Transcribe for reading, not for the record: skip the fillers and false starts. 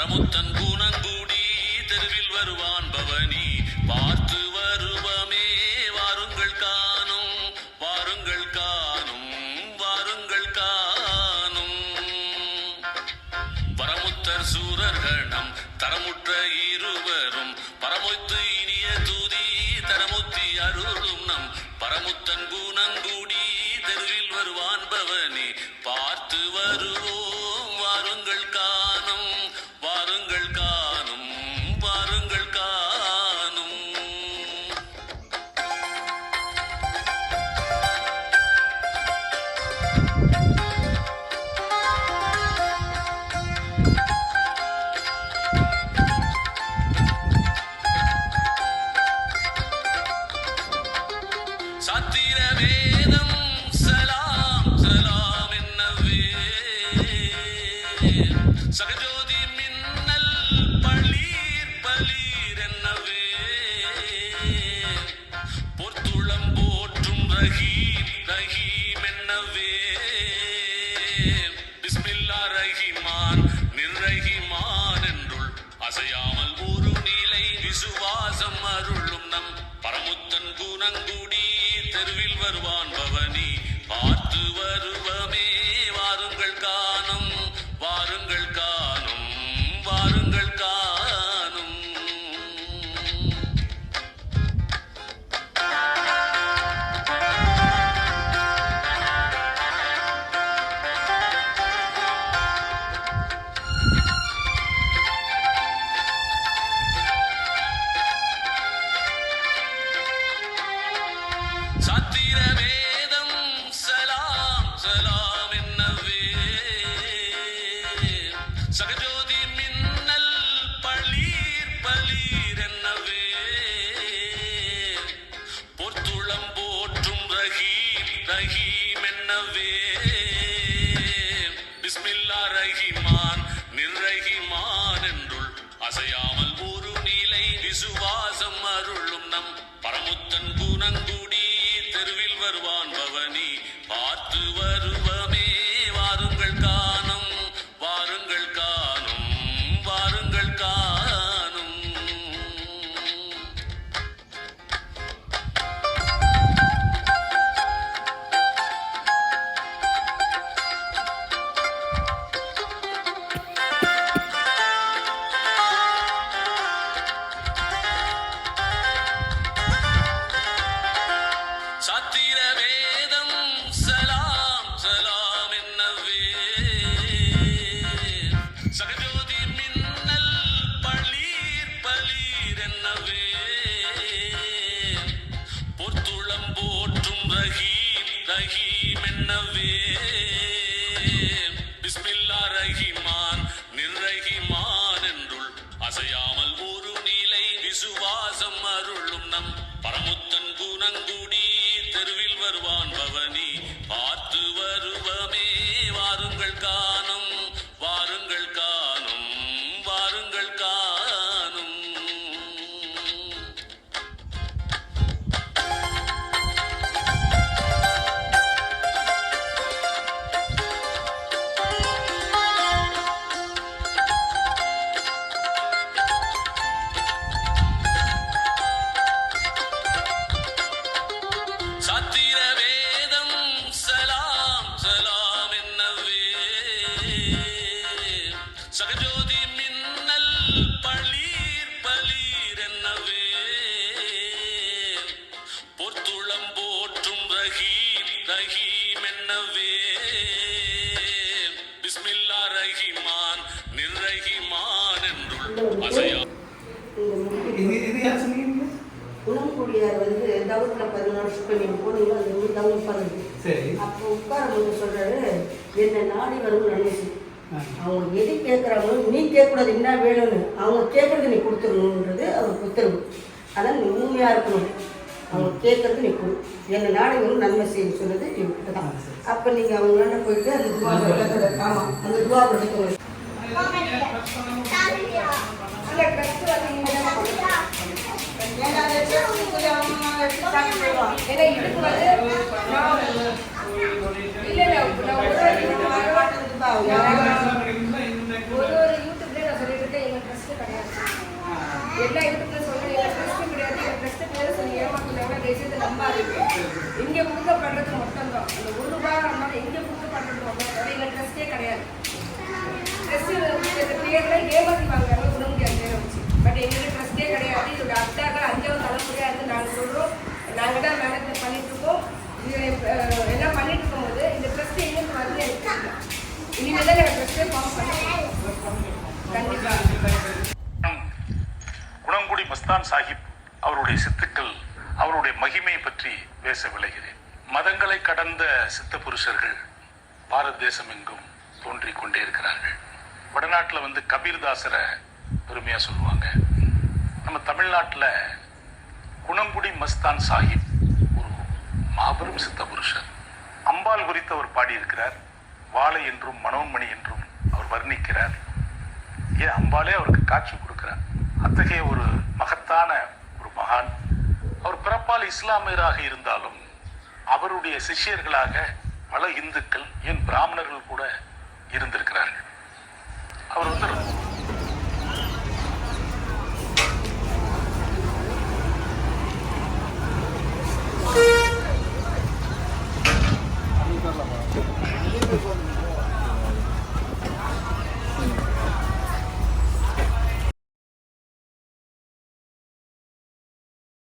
பரமுத்தன் குணங்குடி தெருவில் வருவான் பவனி பார்த்து வருவமே வாருங்கள் காணும் வாருங்கள் காணும் வாருங்கள் காணும். வரமுத்தர் சூரர்கணம் தரமுற்ற இருவரும் பரமொத்து இனிய தூதி தரமுத்தி அருளும் நம் பரமுத்தன் குணங்குடி தெருவில் வருவான் பவனி பார்த்து வருவோம் வாருங்கள் காணும் வாருங்கள் காணும் வாருங்கள் காணும். சாத்திர வேதம் சலாம் சலாம் என்னவே சகஜோதி மின்னல் பளீர் பளீர் என்னவே பொற்துளம் போற்றும் ரஹீம் ரஹீம் என்னவே பிஸ்மில்லா ரஹிமான் நிர்ரஹிமான் என்றுள் அசையாமல் ஒரு நிலை விசுவாசம் அருளும் நம் பரமுத்தன் குணங்குடி தெருவில் வருவான் பவனி பார்த்து வருவமே வாருங்கள் காணும் வாருங்கள் காணும் வாருங்கள் காணும். சாத்திர வேதம் சலாம் சலாம் என்னவே சகஜோதி மின்னல் பளீர் பளீர் என்னவே பொற்துளம் போற்றும் ரஹீம் ரஹீம் என்னவே பிஸ்மில்லா ரஹிமான் நிர்ரஹிமான் என்றுள் அசையாமல் ஒரு நிலை விசுவாசம் அருளும் நம் பரமுத்தன் குணங்குடி தெருவில் வருவான் பவனி பார்த்து வருவமே வாருங்கள் காணும் வாருங்கள் காணும் வாருங்கள் காணும். சாத்திர வேதம் சலாம் சலாம் என்னவே சகஜோதி மின்னல் பளீர் பளீர் என்னவே பொற்துளம் போற்றும் ரஹீம் ரஹீம் என்னவே பிஸ்மில்லா ரஹிமான் நிர்ரஹிமான் என்றுள் அசையாமல் ஒரு நிலை விசுவாசம் அருளும் நம் பரமுத்தன் குணங்குடி தெருவில் வருவான் பவனி பார்த்து வருவமே வாருங்கள் காணும் வாருங்கள் காணும் வாருங்கள் காணும். சாத்திர வேதம் சலாம் சலாம் என்னவே சகஜோதி மின்னல் பளீர் பளீர் என்னவே பொற்துளம் போற்றும் ரஹீம் ரஹீம் என்னவே பிஸ்மில்லா ரஹிமான் நிர்ரஹிமான் என்றுள் அசையா. குணங்குடியார் வந்து தவத்தில் 14 வருஷம் நீங்கள் போனீங்க அது வந்து தவறு உட்காந்து அப்போ உட்காரவங்க சொல்கிறாரு என்னை நாடி வரும் நினைச்சு அவங்க எது கேட்குறாங்களோ நீ கேட்கக்கூடாது என்ன வேணும்னு அவங்க கேட்குறது நீ கொடுத்துடணுன்றது அவர் உத்தரவு. அதான் நீ உண்மையாக இருக்கணும், அவங்க கேட்குறது நீ கொடு, என்னை நாடி வரும் நன்மை செய்ய சொன்னது இவங்க தான். அப்போ நீங்கள் அவங்களாண்ட போயிட்டு அந்த துவா ஆமாம் அந்த துவா கொடுத்து எல்லா இடத்துக்கும் சொல்லி ட்ரஸ்ட் கிடையாது, ட்ரஸ்ட் பேர் சொல்லி ஏமாத்துனாங்க. தேசியத்தை நம்பாதீங்க. இங்க கொடுக்கப்படுறது மட்டும்தான், அந்த ₹1 இங்க கொடுக்கப்படுறது மட்டும். எங்க ட்ரஸ்டே கிடையாது. ட்ரஸ்ட் பேர்ல ஏமாத்தி வாங்குறாங்க உணவு பேரை வச்சு. பட் எங்களுக்கு ட்ரஸ்டே கிடையாது. இதோட அத்தாக்கள் 5வது தலைமுறையா இருந்து நாங்கள் சொல்றோம். நாங்கள் தான் மேனேஜ் பண்ணிட்டு இருக்கோம். இது எல்லாம் பண்ணிட்டு இருக்கும்போது இந்த ட்ரஸ்ட் எங்களுக்கு வந்து எனக்கு தெரியல. இனிமேல் தான் நாங்கள் ட்ரஸ்டே ஃபார்ம் பண்ணுவோம். கண்டிப்பா குணங்குடி மஸ்தான் சாஹிப் அவருடைய சித்துக்கள், அவருடைய மகிமை பற்றி பேச விளைகிறேன். மதங்களை கடந்த சித்த புருஷர்கள் பாரத தேசம் எங்கும் தோன்றிக் கொண்டே இருக்கிறார்கள். வடநாட்டில் வந்து கபீர்தாசரை பெருமையா சொல்லுவாங்க. நம்ம தமிழ்நாட்டில் குணங்குடி மஸ்தான் சாஹிப் ஒரு மாபெரும் சித்த புருஷர். அம்பாள் குறித்து அவர் பாடியிருக்கிறார். வாழை என்றும் மனோன்மணி என்றும் அவர் வர்ணிக்கிறார். ஏன் அம்பாலே அவருக்கு காட்சி கொடுக்கிறார். அத்தகைய ஒரு மகத்தான ஒரு மகான். அவர் பிறப்பால் இஸ்லாமியராக இருந்தாலும் அவருடைய சிஷ்யர்களாக பல இந்துக்கள், ஏன் பிராமணர்கள் கூட இருந்திருக்கிறார்.